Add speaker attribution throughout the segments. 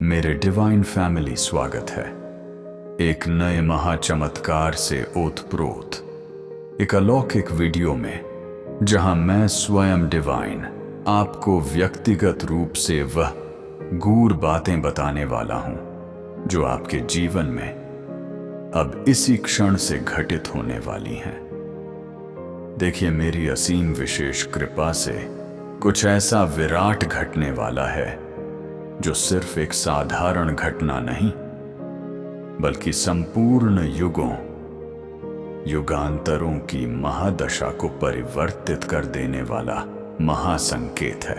Speaker 1: मेरे divine family स्वागत है एक नए महाचमत्कार से ओतप्रोत एक अलौकिक वीडियो में, जहां मैं स्वयं डिवाइन आपको व्यक्तिगत रूप से वह गूढ़ बातें बताने वाला हूं जो आपके जीवन में अब इसी क्षण से घटित होने वाली हैं। देखिए, मेरी असीम विशेष कृपा से कुछ ऐसा विराट घटने वाला है जो सिर्फ एक साधारण घटना नहीं, बल्कि संपूर्ण युगांतरों की महादशा को परिवर्तित कर देने वाला महासंकेत है।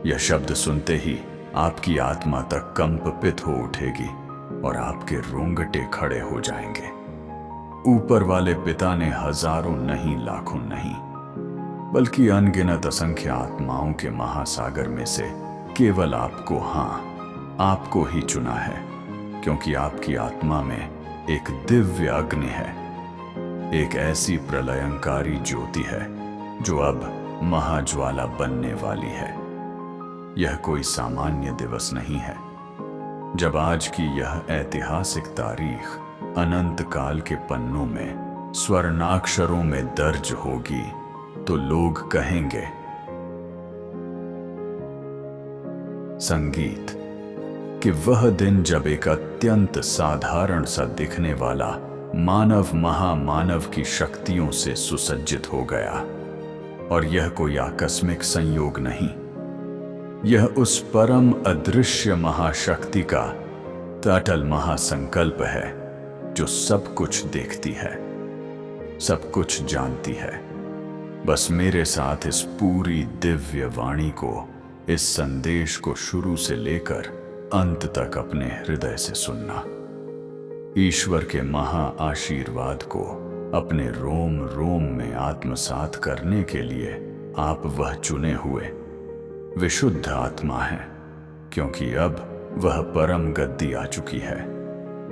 Speaker 1: यह शब्द सुनते ही आपकी आत्मा तक कंपित हो उठेगी और आपके रोंगटे खड़े हो जाएंगे। ऊपर वाले पिता ने हजारों नहीं, लाखों नहीं, बल्कि अनगिनत असंख्य आत्माओं के महासागर में से केवल आपको, आपको ही चुना है, क्योंकि आपकी आत्मा में एक दिव्य अग्नि है, एक ऐसी प्रलयंकारी ज्योति है जो अब महाज्वाला बनने वाली है। यह कोई सामान्य दिवस नहीं है। जब आज की यह ऐतिहासिक तारीख अनंत काल के पन्नों में स्वर्णाक्षरों में दर्ज होगी, तो लोग कहेंगे, संगीत, कि वह दिन जब एक अत्यंत साधारण सा दिखने वाला मानव महामानव की शक्तियों से सुसज्जित हो गया। और यह कोई आकस्मिक संयोग नहीं, यह उस परम अदृश्य महाशक्ति का अटल महासंकल्प है जो सब कुछ देखती है, सब कुछ जानती है। बस मेरे साथ इस पूरी दिव्य वाणी को, इस संदेश को शुरू से लेकर अंत तक अपने हृदय से सुनना। ईश्वर के महा आशीर्वाद को अपने रोम रोम में आत्मसात करने के लिए आप वह चुने हुए विशुद्ध आत्मा हैं, क्योंकि अब वह परम गद्दी आ चुकी है,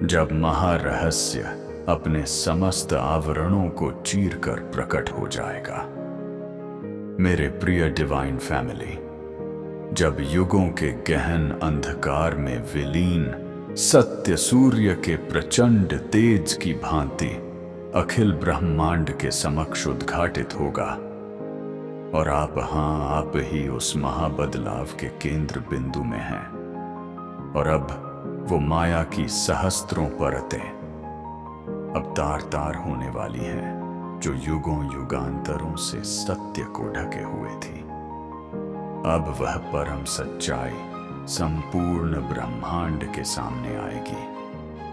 Speaker 1: जब महारहस्य अपने समस्त आवरणों को चीरकर प्रकट हो जाएगा। मेरे प्रिय डिवाइन फैमिली, जब युगों के गहन अंधकार में विलीन सत्य सूर्य के प्रचंड तेज की भांति अखिल ब्रह्मांड के समक्ष उद्घाटित होगा, और आप ही उस महाबदलाव के केंद्र बिंदु में हैं। और अब वो माया की सहस्त्रों परतें अब तार तार होने वाली हैं, जो युगों युगांतरों से सत्य को ढके हुए थी। अब वह परम सच्चाई संपूर्ण ब्रह्मांड के सामने आएगी,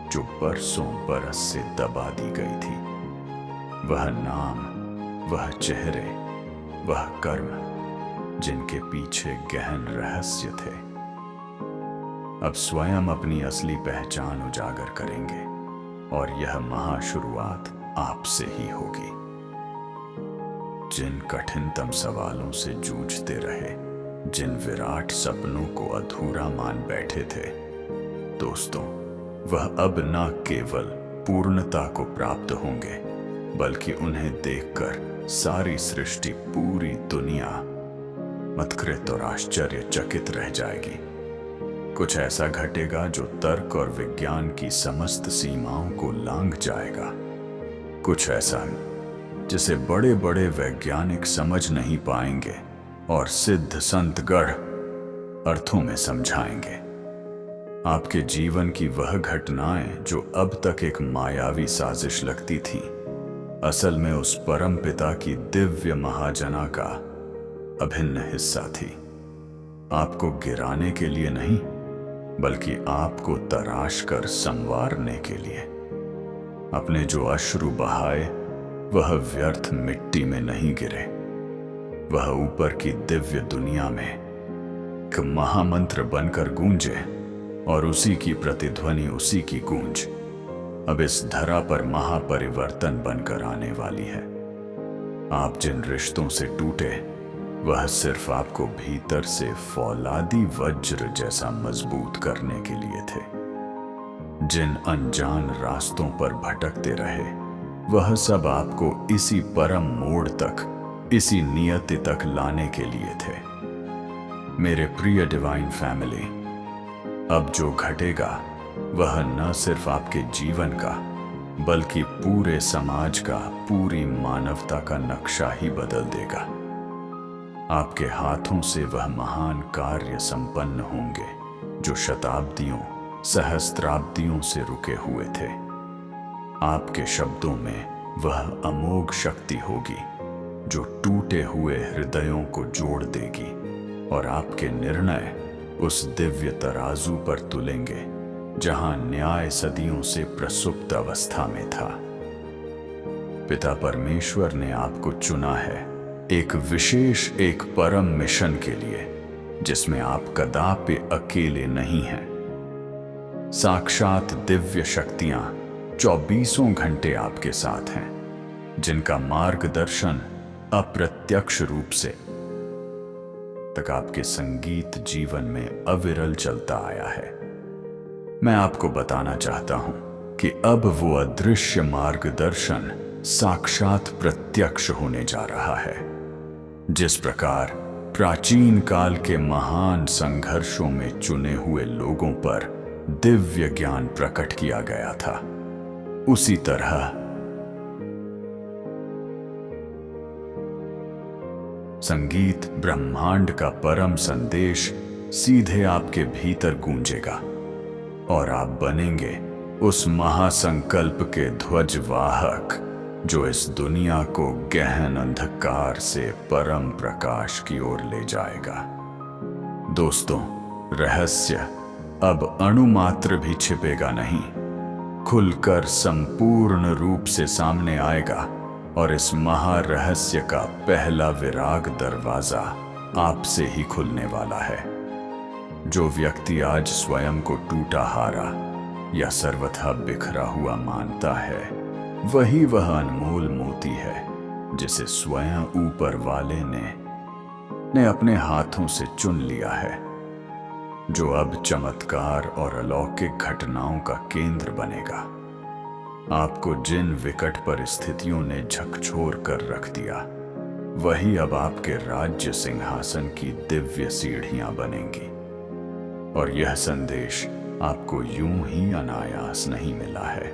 Speaker 1: जो बरसों बरस से दबा दी गई थी। वह नाम, वह चेहरे, वह कर्म, जिनके पीछे गहन रहस्य थे, अब स्वयं अपनी असली पहचान उजागर करेंगे, और यह महाशुरुआत आपसे ही होगी। जिन कठिनतम सवालों से जूझते रहे, जिन विराट सपनों को अधूरा मान बैठे थे, दोस्तों, वह अब न केवल पूर्णता को प्राप्त होंगे, बल्कि उन्हें देखकर सारी सृष्टि, पूरी दुनिया उत्कृत और आश्चर्यचकित रह जाएगी। कुछ ऐसा घटेगा जो तर्क और विज्ञान की समस्त सीमाओं को लांघ जाएगा। कुछ ऐसा जिसे बड़े बड़े वैज्ञानिक समझ नहीं पाएंगे और सिद्ध संत गढ़ अर्थों में समझाएंगे। आपके जीवन की वह घटनाएं जो अब तक एक मायावी साजिश लगती थी, असल में उस परम पिता की दिव्य महाजना का अभिन्न हिस्सा थी। आपको गिराने के लिए नहीं, बल्कि आपको तराश कर संवारने के लिए। अपने जो अश्रु बहाए, वह व्यर्थ मिट्टी में नहीं गिरे। वह ऊपर की दिव्य दुनिया में एक महामंत्र बनकर गूंजे, और उसी की प्रतिध्वनि, उसी की गूंज अब इस धरा पर महापरिवर्तन बनकर आने वाली है। आप जिन रिश्तों से टूटे, वह सिर्फ आपको भीतर से फौलादी वज्र जैसा मजबूत करने के लिए थे। जिन अनजान रास्तों पर भटकते रहे, वह सब आपको इसी परम मोड़ तक, इसी नियति तक लाने के लिए थे। मेरे प्रिय डिवाइन फैमिली, अब जो घटेगा वह न सिर्फ आपके जीवन का बल्कि पूरे समाज का, पूरी मानवता का नक्शा ही बदल देगा। आपके हाथों से वह महान कार्य संपन्न होंगे जो शताब्दियों, सहस्त्राब्दियों से रुके हुए थे। आपके शब्दों में वह अमोघ शक्ति होगी जो टूटे हुए हृदयों को जोड़ देगी, और आपके निर्णय उस दिव्य तराजू पर तुलेंगे जहां न्याय सदियों से प्रसुप्त अवस्था में था। पिता परमेश्वर ने आपको चुना है एक विशेष, एक परम मिशन के लिए, जिसमें आप कदापि अकेले नहीं हैं। साक्षात दिव्य शक्तियां 24 घंटे आपके साथ हैं, जिनका मार्गदर्शन अप्रत्यक्ष रूप से तक आपके संगीत जीवन में अविरल चलता आया है। मैं आपको बताना चाहता हूं कि अब वो अदृश्य मार्गदर्शन साक्षात प्रत्यक्ष होने जा रहा है। जिस प्रकार प्राचीन काल के महान संघर्षों में चुने हुए लोगों पर दिव्य ज्ञान प्रकट किया गया था, उसी तरह संगीत ब्रह्मांड का परम संदेश सीधे आपके भीतर गूंजेगा, और आप बनेंगे उस महासंकल्प के ध्वजवाहक जो इस दुनिया को गहन अंधकार से परम प्रकाश की ओर ले जाएगा। दोस्तों, रहस्य अब अणुमात्र भी छिपेगा नहीं, खुलकर संपूर्ण रूप से सामने आएगा, और इस महारहस्य का पहला विराग दरवाजा आपसे ही खुलने वाला है। जो व्यक्ति आज स्वयं को टूटा हारा या सर्वथा बिखरा हुआ मानता है, वही वह अनमोल मोती है जिसे स्वयं ऊपर वाले ने अपने हाथों से चुन लिया है, जो अब चमत्कार और अलौकिक घटनाओं का केंद्र बनेगा। आपको जिन विकट परिस्थितियों ने झकझोर कर रख दिया, वही अब आपके राज्य सिंहासन की दिव्य सीढ़ियां बनेंगी। और यह संदेश आपको यूं ही अनायास नहीं मिला है।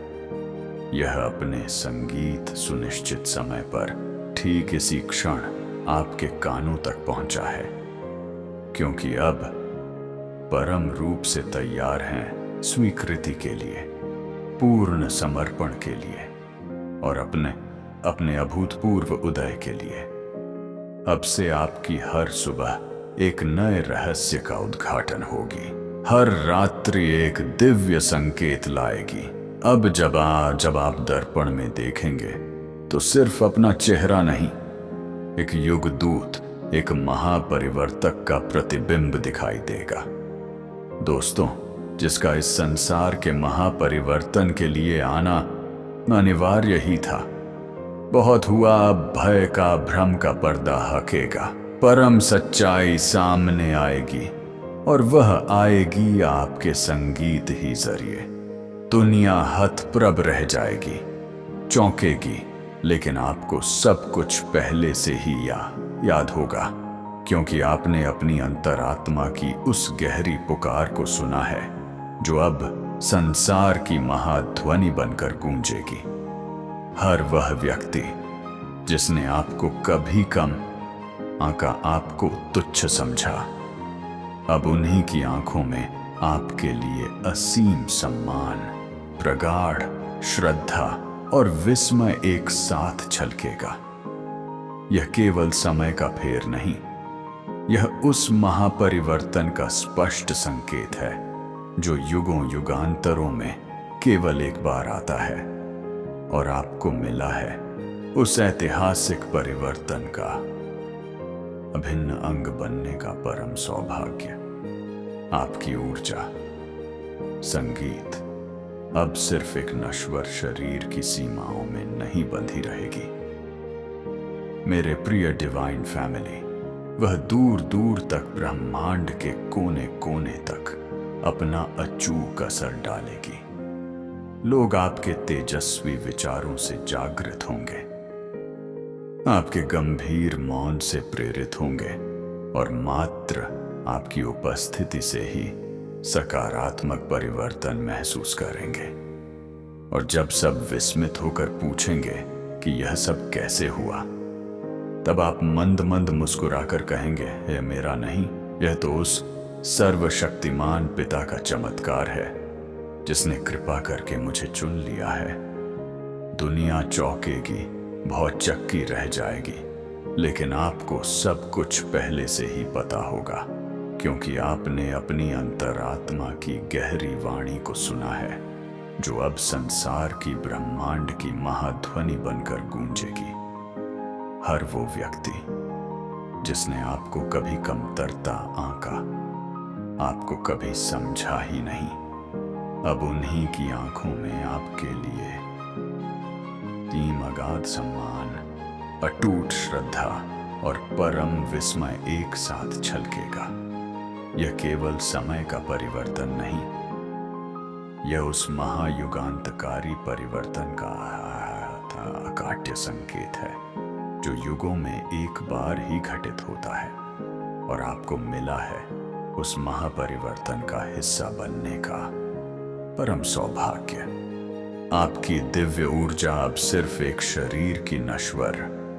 Speaker 1: यह अपने संगीत सुनिश्चित समय पर ठीक इसी क्षण आपके कानों तक पहुंचा है, क्योंकि अब परम रूप से तैयार हैं स्वीकृति के लिए, पूर्ण समर्पण के लिए, और अपने अभूतपूर्व उदय के लिए। अब से आपकी हर सुबह एक नए रहस्य का उद्घाटन होगी, हर रात्रि एक दिव्य संकेत लाएगी। अब जब आप दर्पण में देखेंगे तो सिर्फ अपना चेहरा नहीं, एक युग दूत, एक महापरिवर्तक का प्रतिबिंब दिखाई देगा। दोस्तों, जिसका इस संसार के महापरिवर्तन के लिए आना अनिवार्य ही था। बहुत हुआ, अब भय का, भ्रम का पर्दा हकेगा, परम सच्चाई सामने आएगी, और वह आएगी आपके संगीत ही जरिए। दुनिया हतप्रभ रह जाएगी, चौंकेगी, लेकिन आपको सब कुछ पहले से ही याद होगा, क्योंकि आपने अपनी अंतरात्मा की उस गहरी पुकार को सुना है जो अब संसार की महाध्वनि बनकर गूंजेगी। हर वह व्यक्ति जिसने आपको कभी कम आंका, आपको तुच्छ समझा, अब उन्हीं की आंखों में आपके लिए असीम सम्मान, प्रगाढ़ श्रद्धा और विस्मय एक साथ छलकेगा। यह केवल समय का फेर नहीं, यह उस महापरिवर्तन का स्पष्ट संकेत है जो युगों युगांतरों में केवल एक बार आता है, और आपको मिला है उस ऐतिहासिक परिवर्तन का अभिन्न अंग बनने का परम सौभाग्य। आपकी ऊर्जा, संगीत अब सिर्फ एक नश्वर शरीर की सीमाओं में नहीं बंधी रहेगी। मेरे प्रिय डिवाइन फैमिली, वह दूर दूर तक ब्रह्मांड के कोने कोने तक अपना अचूक असर डालेगी। लोग आपके तेजस्वी विचारों से जागृत होंगे, आपके गंभीर मौन से प्रेरित होंगे, और मात्र आपकी उपस्थिति से ही सकारात्मक परिवर्तन महसूस करेंगे। और जब सब विस्मित होकर पूछेंगे कि यह सब कैसे हुआ, तब आप मंद मंद मुस्कुराकर कहेंगे, यह मेरा नहीं, यह तो उस सर्वशक्तिमान पिता का चमत्कार है जिसने कृपा करके मुझे चुन लिया है। दुनिया चौंकेगी, भौचक्की रह जाएगी, लेकिन आपको सब कुछ पहले से ही पता होगा, क्योंकि आपने अपनी अंतरात्मा की गहरी वाणी को सुना है, जो अब संसार की ब्रह्मांड की महाध्वनि बनकर गूंजेगी। हर वो व्यक्ति जिसने आपको कभी कमतरता आंका, आपको कभी समझा ही नहीं, अब उन्हीं की आंखों में आपके लिए तीन अगाध सम्मान, अटूट श्रद्धा और परम विस्मय एक साथ छलकेगा। यह केवल समय का परिवर्तन नहीं, यह उस महायुगांतकारी परिवर्तन का अकाट्य संकेत है जो युगों में एक बार ही घटित होता है, और आपको मिला है उस महापरिवर्तन का हिस्सा बनने का परम सौभाग्य। आपकी दिव्य ऊर्जा अब सिर्फ एक शरीर की नश्वर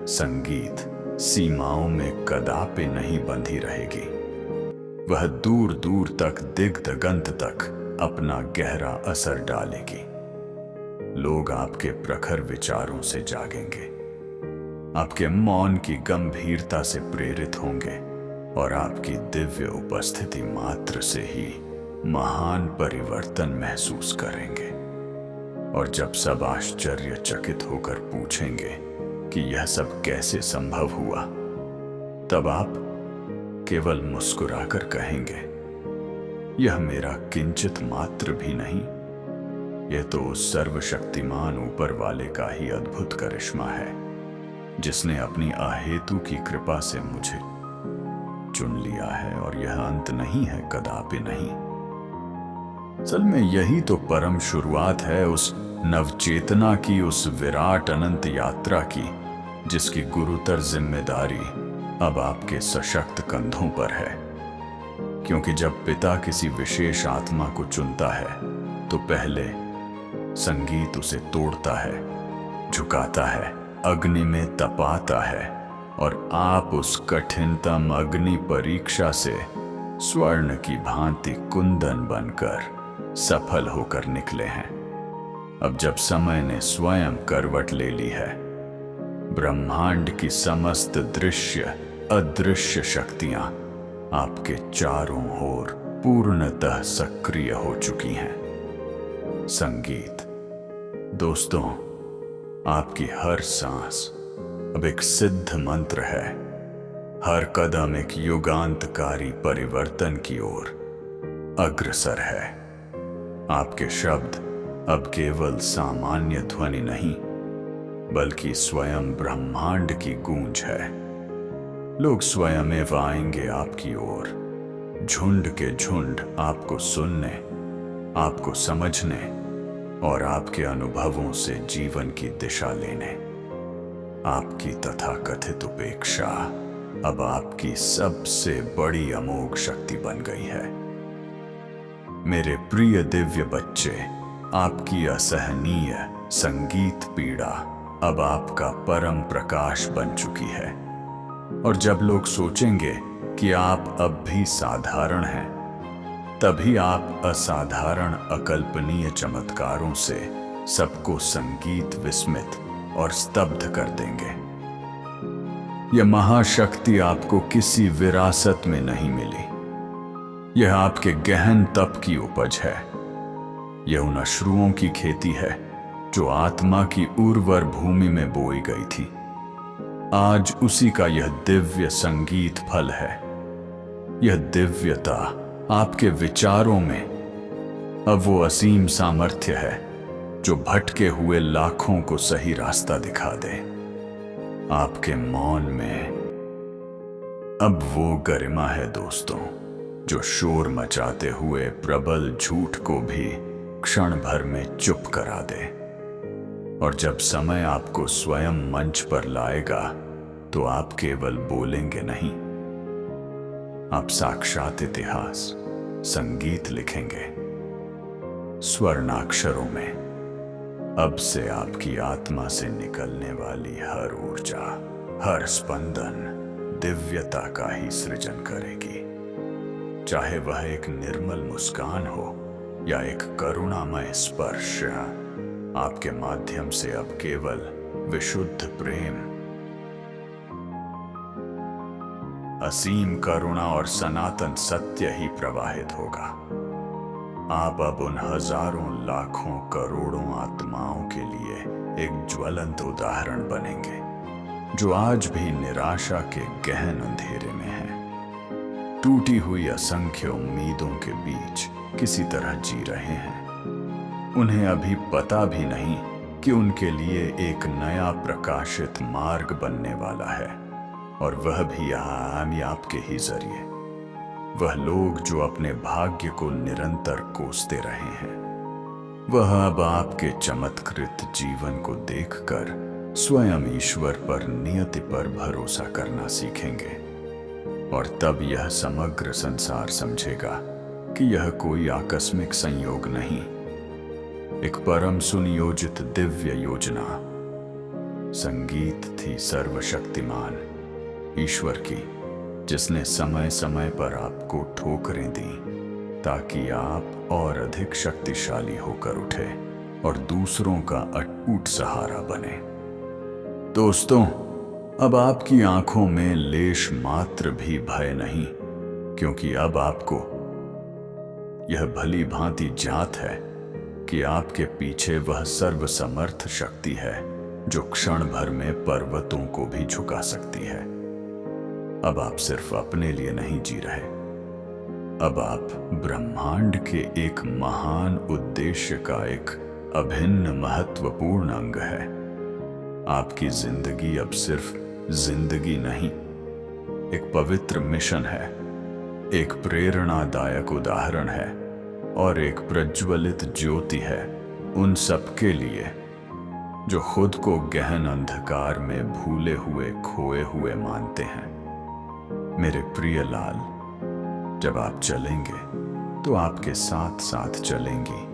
Speaker 1: संगीत सीमाओं में कदापि नहीं बंधी रहेगी। वह दूर दूर तक, दिग्गंत तक अपना गहरा असर डालेगी। लोग आपके प्रखर विचारों से जागेंगे, आपके मौन की गंभीरता से प्रेरित होंगे, और आपकी दिव्य उपस्थिति मात्र से ही महान परिवर्तन महसूस करेंगे। और जब सब आश्चर्यचकित होकर पूछेंगे कि यह सब कैसे संभव हुआ, तब आप केवल मुस्कुराकर कहेंगे, यह मेरा किंचित मात्र भी नहीं, यह तो उस सर्वशक्तिमान ऊपर वाले का ही अद्भुत करिश्मा है, जिसने अपनी अहेतु की कृपा से मुझे चुन लिया है, और यह अंत नहीं है, कदापि नहीं। असल में यही तो परम शुरुआत है उस नवचेतना की, उस विराट अनंत यात्रा की, जिसकी गुरुतर जिम्मेदारी अब आपके सशक्त कंधों पर है। क्योंकि जब पिता किसी विशेष आत्मा को चुनता है, तो पहले संगीत उसे तोड़ता है, झुकाता है, अग्नि में तपाता है, और आप उस कठिनतम अग्नि परीक्षा से स्वर्ण की भांति कुंदन बनकर सफल होकर निकले हैं। अब जब समय ने स्वयं करवट ले ली है, ब्रह्मांड की समस्त दृश्य अदृश्य शक्तियां आपके चारों ओर पूर्णतः सक्रिय हो चुकी हैं। संगीत, दोस्तों, आपकी हर सांस अब एक सिद्ध मंत्र है, हर कदम एक युगांतकारी परिवर्तन की ओर अग्रसर है। आपके शब्द अब केवल सामान्य ध्वनि नहीं, बल्कि स्वयं ब्रह्मांड की गूंज है। लोग स्वयं आएंगे आपकी ओर, झुंड के झुंड, आपको सुनने, आपको समझने और आपके अनुभवों से जीवन की दिशा लेने। आपकी तथाकथित उपेक्षा अब आपकी सबसे बड़ी अमोघ शक्ति बन गई है। मेरे प्रिय दिव्य बच्चे, आपकी असहनीय संगीत पीड़ा अब आपका परम प्रकाश बन चुकी है। और जब लोग सोचेंगे कि आप अब भी साधारण हैं, तभी आप असाधारण अकल्पनीय चमत्कारों से सबको संगीत विस्मित और स्तब्ध कर देंगे। यह महाशक्ति आपको किसी विरासत में नहीं मिली, यह आपके गहन तप की उपज है। यह उन अश्रुओं की खेती है जो आत्मा की उर्वर भूमि में बोई गई थी। आज उसी का यह दिव्य संगीत फल है। यह दिव्यता आपके विचारों में अब वो असीम सामर्थ्य है जो भटके हुए लाखों को सही रास्ता दिखा दे। आपके मौन में अब वो गरिमा है दोस्तों, जो शोर मचाते हुए प्रबल झूठ को भी क्षण भर में चुप करा दे। और जब समय आपको स्वयं मंच पर लाएगा, तो आप केवल बोलेंगे नहीं, आप साक्षात इतिहास, संगीत लिखेंगे स्वर्णाक्षरों में। अब से आपकी आत्मा से निकलने वाली हर ऊर्जा, हर स्पंदन दिव्यता का ही सृजन करेगी। चाहे वह एक निर्मल मुस्कान हो या एक करुणामय स्पर्श, आपके माध्यम से अब केवल विशुद्ध प्रेम, असीम करुणा और सनातन सत्य ही प्रवाहित होगा। आप अब उन हजारों लाखों करोड़ों आत्माओं के लिए एक ज्वलंत उदाहरण बनेंगे जो आज भी निराशा के गहन अंधेरे में हैं, टूटी हुई असंख्य उम्मीदों के बीच किसी तरह जी रहे हैं। उन्हें अभी पता भी नहीं कि उनके लिए एक नया प्रकाशित मार्ग बनने वाला है, और वह भी आपके ही जरिए। वह लोग जो अपने भाग्य को निरंतर कोसते रहे हैं, वह अब आपके चमत्कृत जीवन को देखकर स्वयं ईश्वर पर, नियति पर भरोसा करना सीखेंगे। और तब यह समग्र संसार समझेगा कि यह कोई आकस्मिक संयोग नहीं, एक परम सुनियोजित दिव्य योजना। संगीत थी सर्वशक्तिमान ईश्वर की, जिसने समय समय पर आपको ठोकरें दी ताकि आप और अधिक शक्तिशाली होकर उठे और दूसरों का अटूट सहारा बने। दोस्तों, अब आपकी आंखों में लेश मात्र भी भय नहीं, क्योंकि अब आपको यह भली भांति ज्ञात है कि आपके पीछे वह सर्वसमर्थ शक्ति है जो क्षण भर में पर्वतों को भी झुका सकती है। अब आप सिर्फ अपने लिए नहीं जी रहे, अब आप ब्रह्मांड के एक महान उद्देश्य का एक अभिन्न महत्वपूर्ण अंग है। आपकी जिंदगी अब सिर्फ जिंदगी नहीं, एक पवित्र मिशन है, एक प्रेरणादायक उदाहरण है और एक प्रज्वलित ज्योति है उन सबके लिए जो खुद को गहन अंधकार में भूले हुए, खोए हुए मानते हैं। मेरे प्रिय लाल, जब आप चलेंगे तो आपके साथ साथ चलेंगी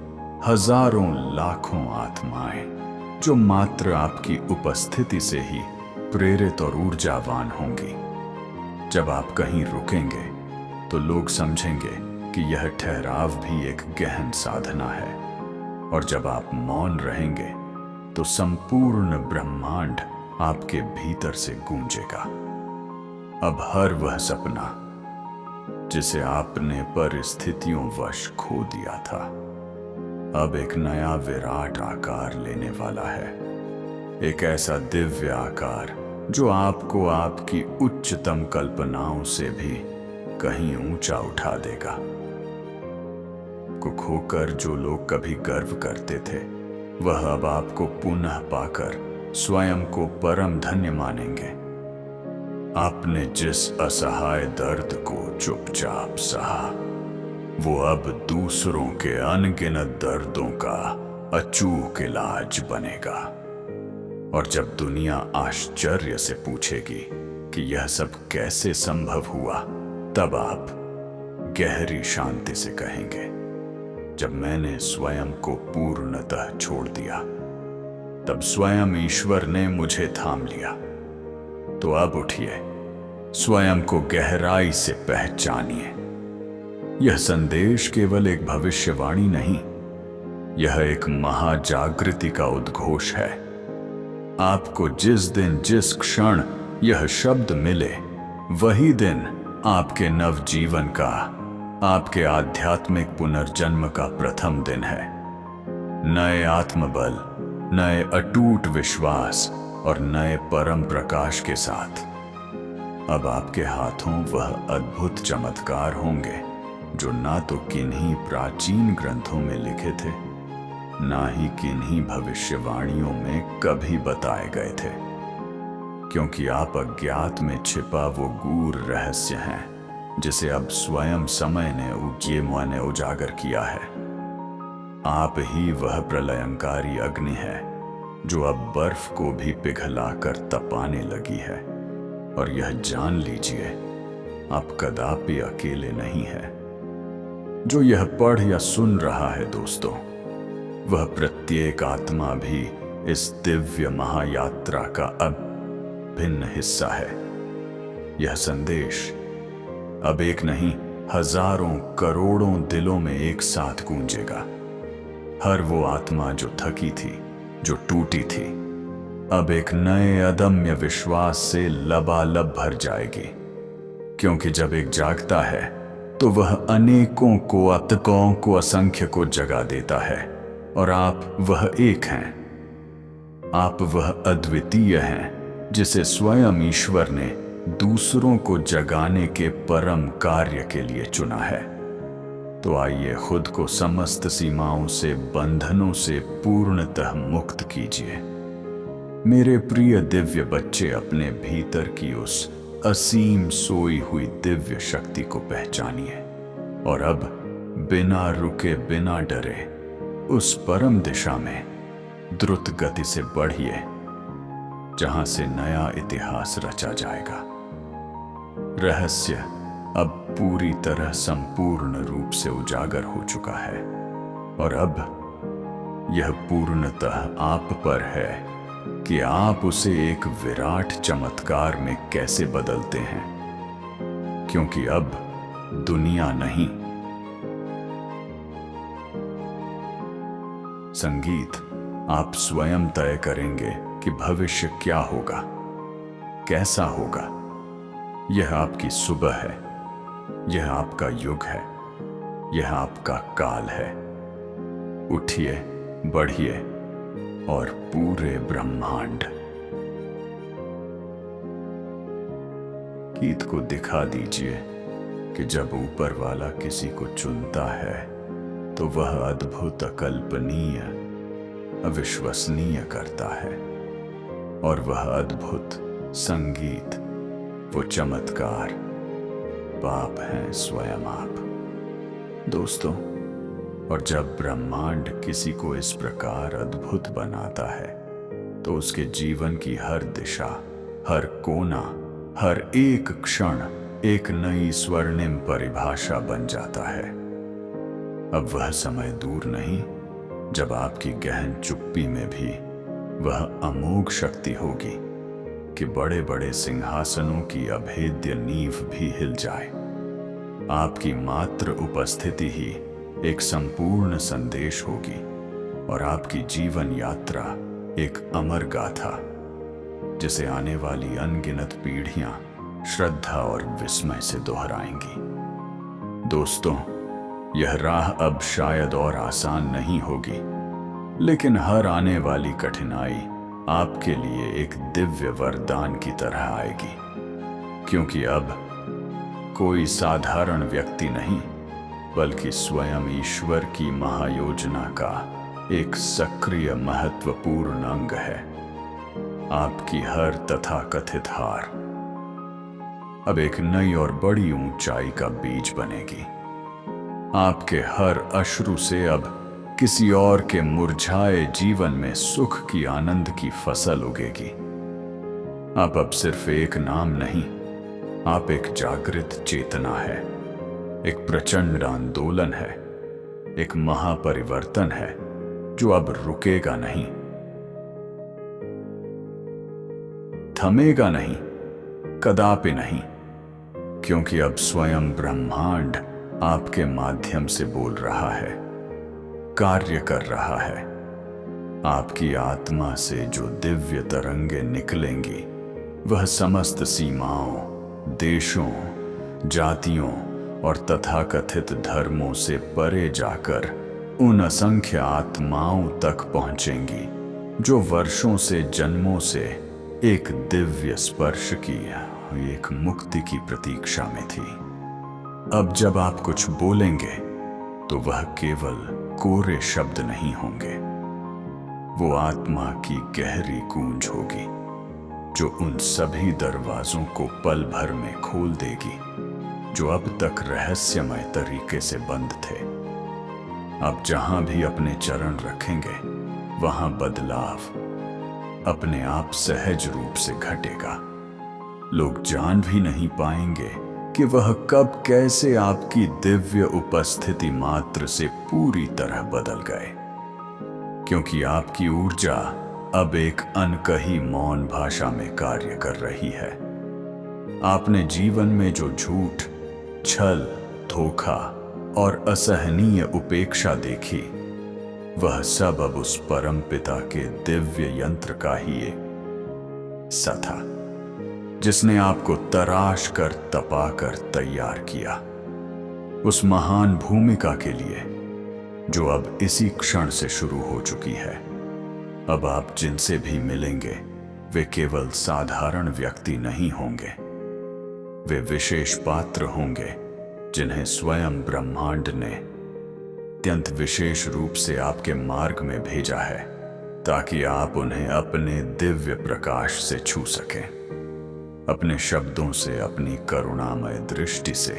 Speaker 1: हजारों लाखों आत्माएं जो मात्र आपकी उपस्थिति से ही प्रेरित और ऊर्जावान होंगी। जब आप कहीं रुकेंगे तो लोग समझेंगे कि यह ठहराव भी एक गहन साधना है, और जब आप मौन रहेंगे तो संपूर्ण ब्रह्मांड आपके भीतर से गूंजेगा। अब हर वह सपना जिसे आपने परिस्थितियों वश खो दिया था, अब एक नया विराट आकार लेने वाला है, एक ऐसा दिव्य आकार जो आपको आपकी उच्चतम कल्पनाओं से भी कहीं ऊंचा उठा देगा। को खोकर जो लोग कभी गर्व करते थे, वह अब आपको पुनः पाकर स्वयं को परम धन्य मानेंगे। आपने जिस असहाय दर्द को चुपचाप सहा, वो अब दूसरों के अनगिनत दर्दों का अचूक इलाज बनेगा। और जब दुनिया आश्चर्य से पूछेगी कि यह सब कैसे संभव हुआ, तब आप गहरी शांति से कहेंगे, जब मैंने स्वयं को पूर्णतः छोड़ दिया, तब स्वयं ईश्वर ने मुझे थाम लिया। तो अब उठिए, स्वयं को गहराई से पहचानिए। यह संदेश केवल एक भविष्यवाणी नहीं, यह एक महाजागृति का उद्घोष है। आपको जिस दिन, जिस क्षण यह शब्द मिले, वही दिन आपके नवजीवन का, आपके आध्यात्मिक पुनर्जन्म का प्रथम दिन है। नए आत्मबल, नए अटूट विश्वास और नए परम प्रकाश के साथ अब आपके हाथों वह अद्भुत चमत्कार होंगे जो ना तो किन्हीं प्राचीन ग्रंथों में लिखे थे, ना ही किन्हीं भविष्यवाणियों में कभी बताए गए थे, क्योंकि आप अज्ञात में छिपा वो गूढ़ रहस्य हैं जिसे अब स्वयं समय ने उजागर किया है। आप ही वह प्रलयंकारी अग्नि है जो अब बर्फ को भी पिघलाकर तपाने लगी है। और यह जान लीजिए, आप कदापि अकेले नहीं हैं। जो यह पढ़ या सुन रहा है दोस्तों, वह प्रत्येक आत्मा भी इस दिव्य महायात्रा का अभिन्न हिस्सा है। यह संदेश अब एक नहीं, हजारों करोड़ों दिलों में एक साथ गूंजेगा। हर वो आत्मा जो थकी थी, जो टूटी थी, अब एक नए अदम्य विश्वास से लबालब भर जाएगी। क्योंकि जब एक जागता है तो वह अनेकों को, अतकों को, असंख्य को जगा देता है। और आप वह एक हैं। आप वह अद्वितीय हैं जिसे स्वयं ईश्वर ने दूसरों को जगाने के परम कार्य के लिए चुना है। तो आइए खुद को समस्त सीमाओं से, बंधनों से पूर्णतः मुक्त कीजिए। मेरे प्रिय दिव्य बच्चे, अपने भीतर की उस असीम सोई हुई दिव्य शक्ति को पहचानिए और अब बिना रुके, बिना डरे उस परम दिशा में द्रुत गति से बढ़िए जहां से नया इतिहास रचा जाएगा। रहस्य अब पूरी तरह संपूर्ण रूप से उजागर हो चुका है और अब यह पूर्णतः आप पर है कि आप उसे एक विराट चमत्कार में कैसे बदलते हैं। क्योंकि अब दुनिया नहीं, संगीत आप स्वयं तय करेंगे कि भविष्य क्या होगा, कैसा होगा। यह आपकी सुबह है, यह आपका युग है, यह आपका काल है। उठिए, बढ़िए और पूरे ब्रह्मांड गीत को दिखा दीजिए कि जब ऊपर वाला किसी को चुनता है तो वह अद्भुत, अकल्पनीय, अविश्वसनीय करता है। और वह अद्भुत संगीत, वो चमत्कार बाप हैं स्वयं आप दोस्तों। और जब ब्रह्मांड किसी को इस प्रकार अद्भुत बनाता है तो उसके जीवन की हर दिशा, हर कोना, हर एक क्षण एक नई स्वर्णिम परिभाषा बन जाता है। अब वह समय दूर नहीं जब आपकी गहन चुप्पी में भी वह अमोघ शक्ति होगी कि बड़े बड़े सिंहासनों की अभेद्य नींव भी हिल जाए। आपकी मात्र उपस्थिति ही एक संपूर्ण संदेश होगी और आपकी जीवन यात्रा एक अमर गाथा जिसे आने वाली अनगिनत पीढ़ियां श्रद्धा और विस्मय से दोहराएंगी। दोस्तों, यह राह अब शायद और आसान नहीं होगी, लेकिन हर आने वाली कठिनाई आपके लिए एक दिव्य वरदान की तरह आएगी। क्योंकि अब कोई साधारण व्यक्ति नहीं, बल्कि स्वयं ईश्वर की महायोजना का एक सक्रिय, महत्वपूर्ण अंग है। आपकी हर तथाकथित हार अब एक नई और बड़ी ऊंचाई का बीज बनेगी। आपके हर अश्रु से अब किसी और के मुरझाए जीवन में सुख की, आनंद की फसल उगेगी। आप अब सिर्फ एक नाम नहीं, आप एक जागृत चेतना है, एक प्रचंड आंदोलन है, एक महापरिवर्तन है जो अब रुकेगा नहीं, थमेगा नहीं, कदापि नहीं। क्योंकि अब स्वयं ब्रह्मांड आपके माध्यम से बोल रहा है, कार्य कर रहा है। आपकी आत्मा से जो दिव्य तरंगे निकलेंगी वह समस्त सीमाओं, देशों, जातियों और तथाकथित धर्मों से परे जाकर उन असंख्य आत्माओं तक पहुंचेंगी जो वर्षों से, जन्मों से एक दिव्य स्पर्श की, एक मुक्ति की प्रतीक्षा में थी। अब जब आप कुछ बोलेंगे तो वह केवल कोरे शब्द नहीं होंगे, वो आत्मा की गहरी गूंज होगी जो उन सभी दरवाजों को पल भर में खोल देगी जो अब तक रहस्यमय तरीके से बंद थे। आप जहां भी अपने चरण रखेंगे वहां बदलाव अपने आप सहज रूप से घटेगा। लोग जान भी नहीं पाएंगे कि वह कब कैसे आपकी दिव्य उपस्थिति मात्र से पूरी तरह बदल गए, क्योंकि आपकी ऊर्जा अब एक अनकही मौन भाषा में कार्य कर रही है। आपने जीवन में जो झूठ, छल, धोखा और असहनीय उपेक्षा देखी, वह सब अब उस परमपिता के दिव्य यंत्र का ही एक हिस्सा था, जिसने आपको तराश कर तपा कर तैयार किया उस महान भूमिका के लिए जो अब इसी क्षण से शुरू हो चुकी है। अब आप जिनसे भी मिलेंगे वे केवल साधारण व्यक्ति नहीं होंगे, वे विशेष पात्र होंगे जिन्हें स्वयं ब्रह्मांड ने अत्यंत विशेष रूप से आपके मार्ग में भेजा है, ताकि आप उन्हें अपने दिव्य प्रकाश से छू सकें, अपने शब्दों से, अपनी करुणामय दृष्टि से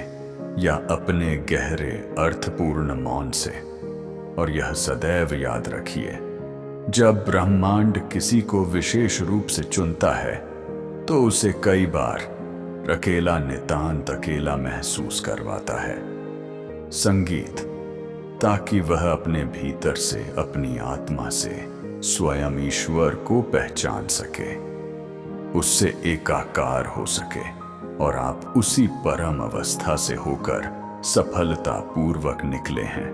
Speaker 1: या अपने गहरे अर्थपूर्ण मौन से। और यह सदैव याद रखिए, जब ब्रह्मांड किसी को विशेष रूप से चुनता है तो उसे कई बार अकेला, नितांत अकेला महसूस करवाता है। संगीत, ताकि वह अपने भीतर से, अपनी आत्मा से स्वयं ईश्वर को पहचान सके, उससे एकाकार हो सके और आप उसी परम अवस्था से होकर सफलता पूर्वक निकले हैं।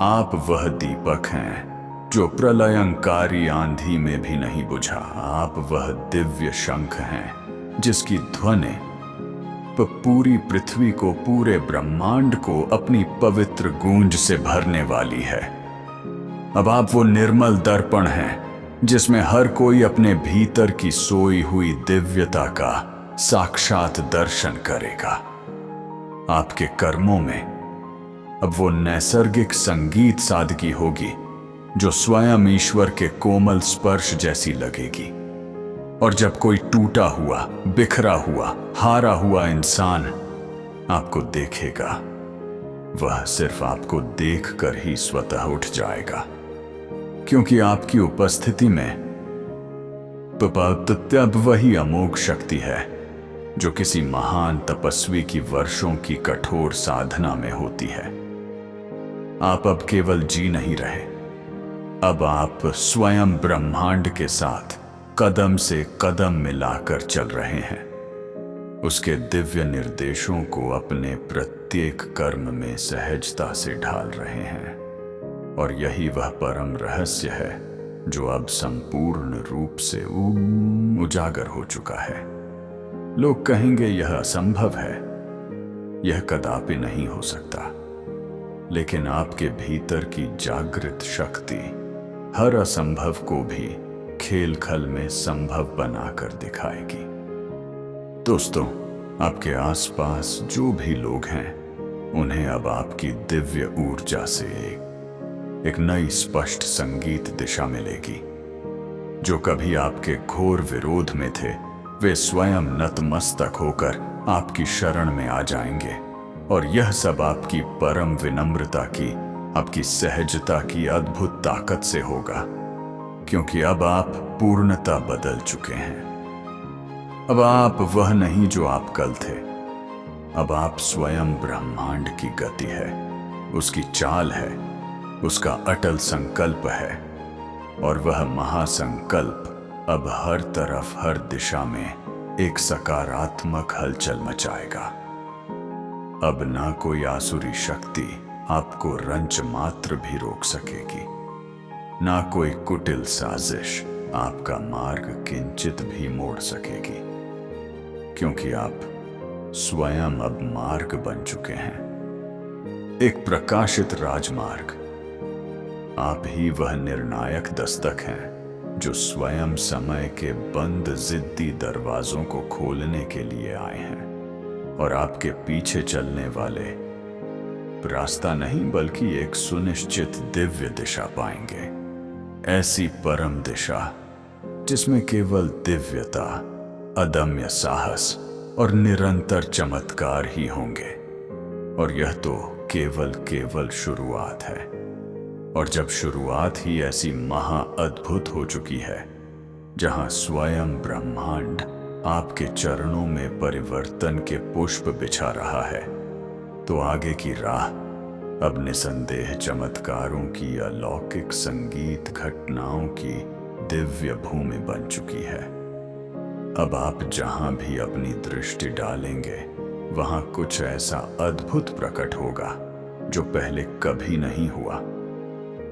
Speaker 1: आप वह दीपक हैं जो प्रलयंकारी आंधी में भी नहीं बुझा। आप वह दिव्य शंख हैं जिसकी ध्वनि पूरी पृथ्वी को, पूरे ब्रह्मांड को अपनी पवित्र गूंज से भरने वाली है। अब आप वो निर्मल दर्पण हैं जिसमें हर कोई अपने भीतर की सोई हुई दिव्यता का साक्षात दर्शन करेगा। आपके कर्मों में अब वो नैसर्गिक संगीत सादगी होगी जो स्वयं ईश्वर के कोमल स्पर्श जैसी लगेगी। और जब कोई टूटा हुआ, बिखरा हुआ, हारा हुआ इंसान आपको देखेगा, वह सिर्फ आपको देखकर ही स्वतः उठ जाएगा, क्योंकि आपकी उपस्थिति में अब वही अमोघ शक्ति है जो किसी महान तपस्वी की वर्षों की कठोर साधना में होती है। आप अब केवल जी नहीं रहे, अब आप स्वयं ब्रह्मांड के साथ कदम से कदम मिलाकर चल रहे हैं, उसके दिव्य निर्देशों को अपने प्रत्येक कर्म में सहजता से ढाल रहे हैं। और यही वह परम रहस्य है जो अब संपूर्ण रूप से उजागर हो चुका है। लोग कहेंगे यह असंभव है, यह कदापि नहीं हो सकता, लेकिन आपके भीतर की जागृत शक्ति हर असंभव को भी खेल खल में संभव बनाकर दिखाएगी। दोस्तों, आपके आसपास जो भी लोग हैं, उन्हें अब आपकी दिव्य ऊर्जा से एक नई स्पष्ट संगीत दिशा मिलेगी। जो कभी आपके घोर विरोध में थे, वे स्वयं नतमस्तक होकर आपकी शरण में आ जाएंगे। और यह सब आपकी परम विनम्रता की, आपकी सहजता की अद्भुत ताकत से होगा, क्योंकि अब आप पूर्णतः बदल चुके हैं। अब आप वह नहीं जो आप कल थे, अब आप स्वयं ब्रह्मांड की गति है, उसकी चाल है, उसका अटल संकल्प है। और वह महासंकल्प अब हर तरफ, हर दिशा में एक सकारात्मक हलचल मचाएगा। अब ना कोई आसुरी शक्ति आपको रंच मात्र भी रोक सकेगी, ना कोई कुटिल साजिश आपका मार्ग किंचित भी मोड़ सकेगी, क्योंकि आप स्वयं अब मार्ग बन चुके हैं, एक प्रकाशित राजमार्ग। आप ही वह निर्णायक दस्तक हैं जो स्वयं समय के बंद जिद्दी दरवाजों को खोलने के लिए आए हैं। और आपके पीछे चलने वाले रास्ता नहीं, बल्कि एक सुनिश्चित दिव्य दिशा पाएंगे, ऐसी परम दिशा जिसमें केवल दिव्यता, अदम्य साहस और निरंतर चमत्कार ही होंगे। और यह तो केवल शुरुआत है। और जब शुरुआत ही ऐसी महा अद्भुत हो चुकी है, जहां स्वयं ब्रह्मांड आपके चरणों में परिवर्तन के पुष्प बिछा रहा है, तो आगे की राह अब निसंदेह चमत्कारों की, अलौकिक संगीत घटनाओं की दिव्य भूमि बन चुकी है। अब आप जहां भी अपनी दृष्टि डालेंगे, वहां कुछ ऐसा अद्भुत प्रकट होगा जो पहले कभी नहीं हुआ,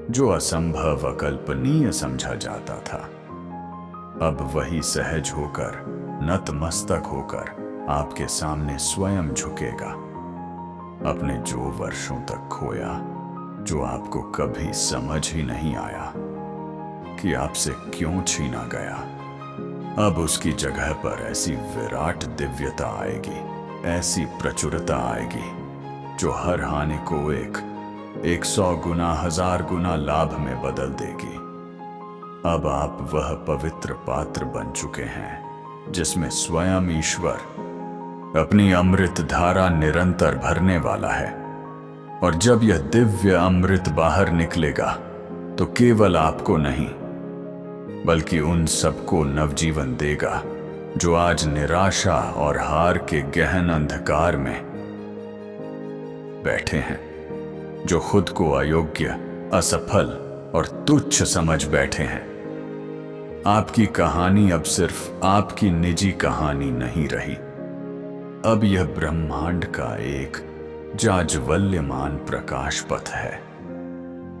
Speaker 1: जो असंभव, अकल्पनीय समझा जाता था। अब वही सहज होकर, नतमस्तक होकर आपके सामने स्वयं झुकेगा। अपने जो वर्षों तक खोया, जो आपको कभी समझ ही नहीं आया कि आपसे क्यों छीना गया, अब उसकी जगह पर ऐसी विराट दिव्यता आएगी, ऐसी प्रचुरता आएगी जो हर हानि को 100 गुना, 1000 गुना लाभ में बदल देगी। अब आप वह पवित्र पात्र बन चुके हैं जिसमें स्वयं ईश्वर अपनी अमृत धारा निरंतर भरने वाला है। और जब यह दिव्य अमृत बाहर निकलेगा, तो केवल आपको नहीं, बल्कि उन सबको नवजीवन देगा जो आज निराशा और हार के गहन अंधकार में बैठे हैं, जो खुद को अयोग्य, असफल और तुच्छ समझ बैठे हैं। आपकी कहानी अब सिर्फ आपकी निजी कहानी नहीं रही। अब यह ब्रह्मांड का एक जाज्वल्यमान प्रकाश पथ है,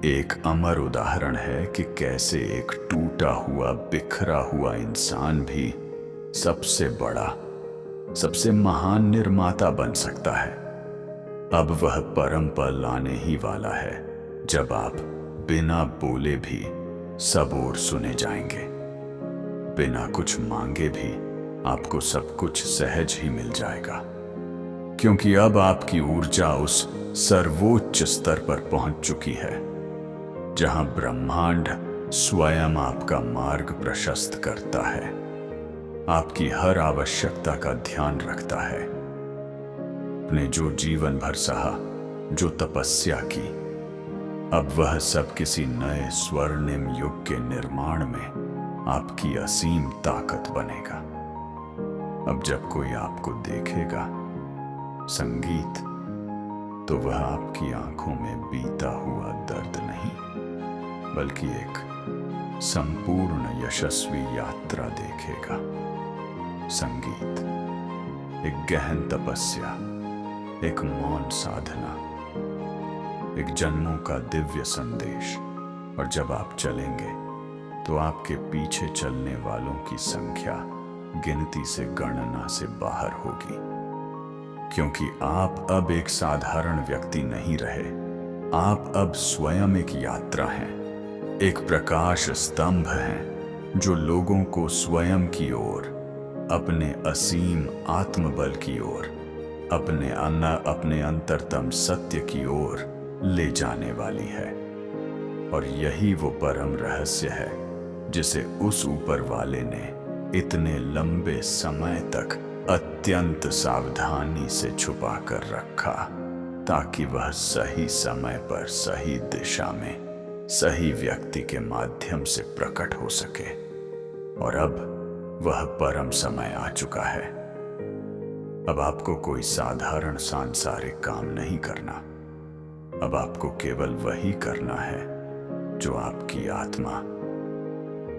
Speaker 1: एक अमर उदाहरण है कि कैसे एक टूटा हुआ, बिखरा हुआ इंसान भी सबसे बड़ा, सबसे महान निर्माता बन सकता है। अब वह परम पल आने ही वाला है जब आप बिना बोले भी सब ओर सुने जाएंगे, बिना कुछ मांगे भी आपको सब कुछ सहज ही मिल जाएगा, क्योंकि अब आपकी ऊर्जा उस सर्वोच्च स्तर पर पहुंच चुकी है जहां ब्रह्मांड स्वयं आपका मार्ग प्रशस्त करता है, आपकी हर आवश्यकता का ध्यान रखता है। अपने जो जीवन भर सहा, जो तपस्या की, अब वह सब किसी नए स्वर्णिम युग के निर्माण में आपकी असीम ताकत बनेगा। अब जब कोई आपको देखेगा संगीत, तो वह आपकी आंखों में बीता हुआ दर्द नहीं, बल्कि एक संपूर्ण यशस्वी यात्रा देखेगा। संगीत एक गहन तपस्या, एक मौन साधना, एक जन्मों का दिव्य संदेश। और जब आप चलेंगे, तो आपके पीछे चलने वालों की संख्या गिनती से, गणना से बाहर होगी, क्योंकि आप अब एक साधारण व्यक्ति नहीं रहे। आप अब स्वयं एक यात्रा हैं, एक प्रकाश स्तंभ हैं जो लोगों को स्वयं की ओर, अपने असीम आत्मबल की ओर, अपने अंतरतम सत्य की ओर ले जाने वाली है। और यही वो परम रहस्य है जिसे उस ऊपर वाले ने इतने लंबे समय तक अत्यंत सावधानी से छुपा कर रखा, ताकि वह सही समय पर, सही दिशा में, सही व्यक्ति के माध्यम से प्रकट हो सके। और अब वह परम समय आ चुका है। अब आपको कोई साधारण सांसारिक काम नहीं करना। अब आपको केवल वही करना है जो आपकी आत्मा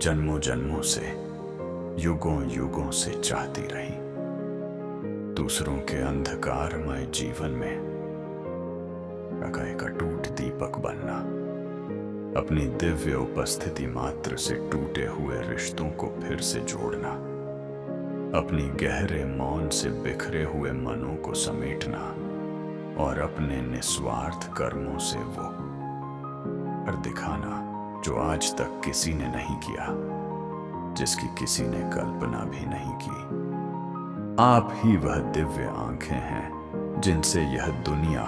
Speaker 1: जन्मों जन्मों से, युगों युगों से चाहती रही। दूसरों के अंधकारमय जीवन में एक अटूट दीपक बनना, अपनी दिव्य उपस्थिति मात्र से टूटे हुए रिश्तों को फिर से जोड़ना, अपनी गहरे मौन से बिखरे हुए मनों को समेटना, और अपने निस्वार्थ कर्मों से वो कर दिखाना जो आज तक किसी ने नहीं किया, जिसकी किसी ने कल्पना भी नहीं की। आप ही वह दिव्य आंखें हैं जिनसे यह दुनिया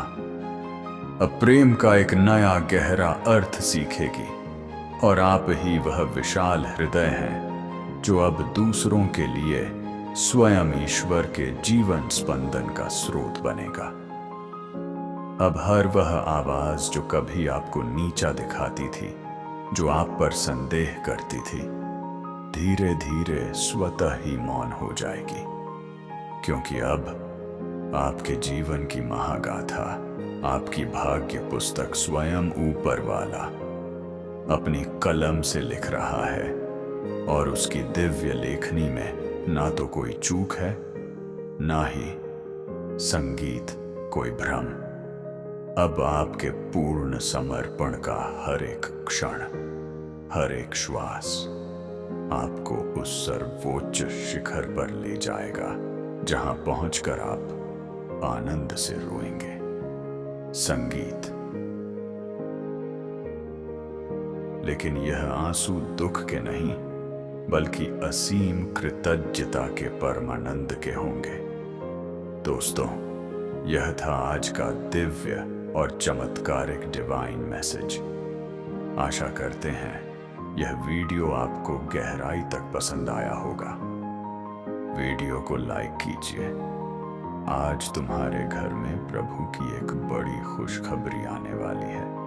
Speaker 1: अब प्रेम का एक नया गहरा अर्थ सीखेगी। और आप ही वह विशाल हृदय हैं जो अब दूसरों के लिए स्वयं ईश्वर के जीवन स्पंदन का स्रोत बनेगा। अब हर वह आवाज जो कभी आपको नीचा दिखाती थी, जो आप पर संदेह करती थी, धीरे धीरे स्वतः ही मौन हो जाएगी, क्योंकि अब आपके जीवन की महागाथा, आपकी भाग्य पुस्तक स्वयं ऊपर वाला अपनी कलम से लिख रहा है। और उसकी दिव्य लेखनी में ना तो कोई चूक है, ना ही संगीत कोई भ्रम। अब आपके पूर्ण समर्पण का हर एक क्षण, हर एक श्वास आपको उस सर्वोच्च शिखर पर ले जाएगा, जहां पहुंचकर आप आनंद से रोएंगे। संगीत। लेकिन यह आंसू दुख के नहीं, बल्कि असीम कृतज्ञता के परमानंद के होंगे। दोस्तों, यह था आज का दिव्य और चमत्कारिक डिवाइन मैसेज। आशा करते हैं यह वीडियो आपको गहराई तक पसंद आया होगा। वीडियो को लाइक कीजिए। आज तुम्हारे घर में प्रभु की एक बड़ी खुशखबरी आने वाली है।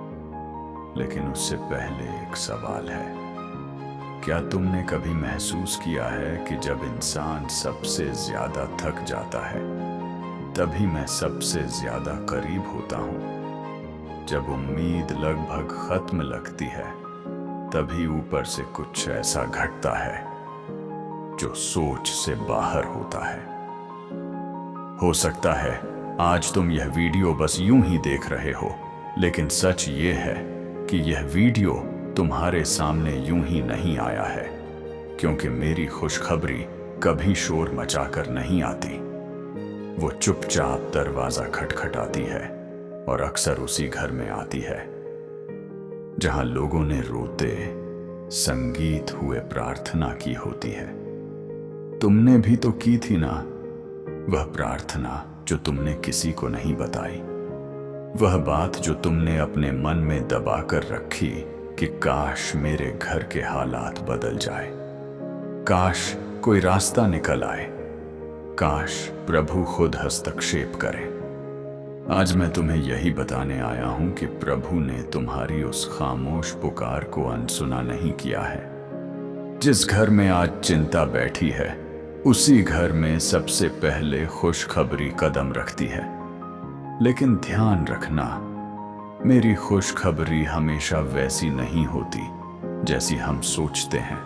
Speaker 1: लेकिन उससे पहले एक सवाल है, क्या तुमने कभी महसूस किया है कि जब इंसान सबसे ज्यादा थक जाता है, तभी मैं सबसे ज्यादा करीब होता हूं। जब उम्मीद लगभग खत्म लगती है, तभी ऊपर से कुछ ऐसा घटता है जो सोच से बाहर होता है। हो सकता है आज तुम यह वीडियो बस यूं ही देख रहे हो, लेकिन सच ये है कि यह वीडियो तुम्हारे सामने यूं ही नहीं आया है, क्योंकि मेरी खुशखबरी कभी शोर मचाकर नहीं आती। वो चुपचाप दरवाजा खटखटाती है, और अक्सर उसी घर में आती है जहां लोगों ने रोते संगीत हुए प्रार्थना की होती है। तुमने भी तो की थी ना वह प्रार्थना जो तुमने किसी को नहीं बताई, वह बात जो तुमने अपने मन में दबा कर रखी कि काश मेरे घर के हालात बदल जाए, काश कोई रास्ता निकल आए, काश प्रभु खुद हस्तक्षेप करे। आज मैं तुम्हें यही बताने आया हूं कि प्रभु ने तुम्हारी उस खामोश पुकार को अनसुना नहीं किया है। जिस घर में आज चिंता बैठी है, उसी घर में सबसे पहले खुशखबरी कदम रखती है। लेकिन ध्यान रखना, मेरी खुशखबरी हमेशा वैसी नहीं होती जैसी हम सोचते हैं।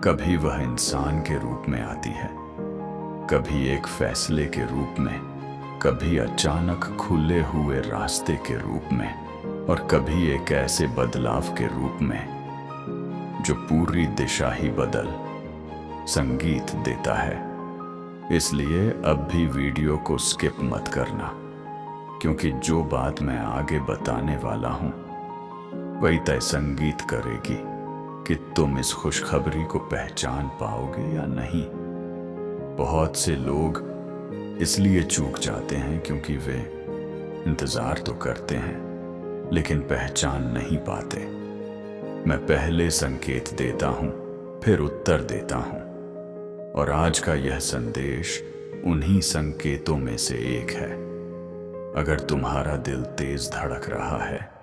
Speaker 1: कभी वह इंसान के रूप में आती है, कभी एक फैसले के रूप में, कभी अचानक खुले हुए रास्ते के रूप में, और कभी एक ऐसे बदलाव के रूप में जो पूरी दिशा ही बदल संगीत देता है। इसलिए अब भी वीडियो को स्किप मत करना, क्योंकि जो बात मैं आगे बताने वाला हूं वही तय संगीत करेगी कि तुम इस खुशखबरी को पहचान पाओगे या नहीं। बहुत से लोग इसलिए चूक जाते हैं क्योंकि वे इंतजार तो करते हैं, लेकिन पहचान नहीं पाते। मैं पहले संकेत देता हूं, फिर उत्तर देता हूं, और आज का यह संदेश उन्हीं संकेतों में से एक है। अगर तुम्हारा दिल तेज धड़क रहा है,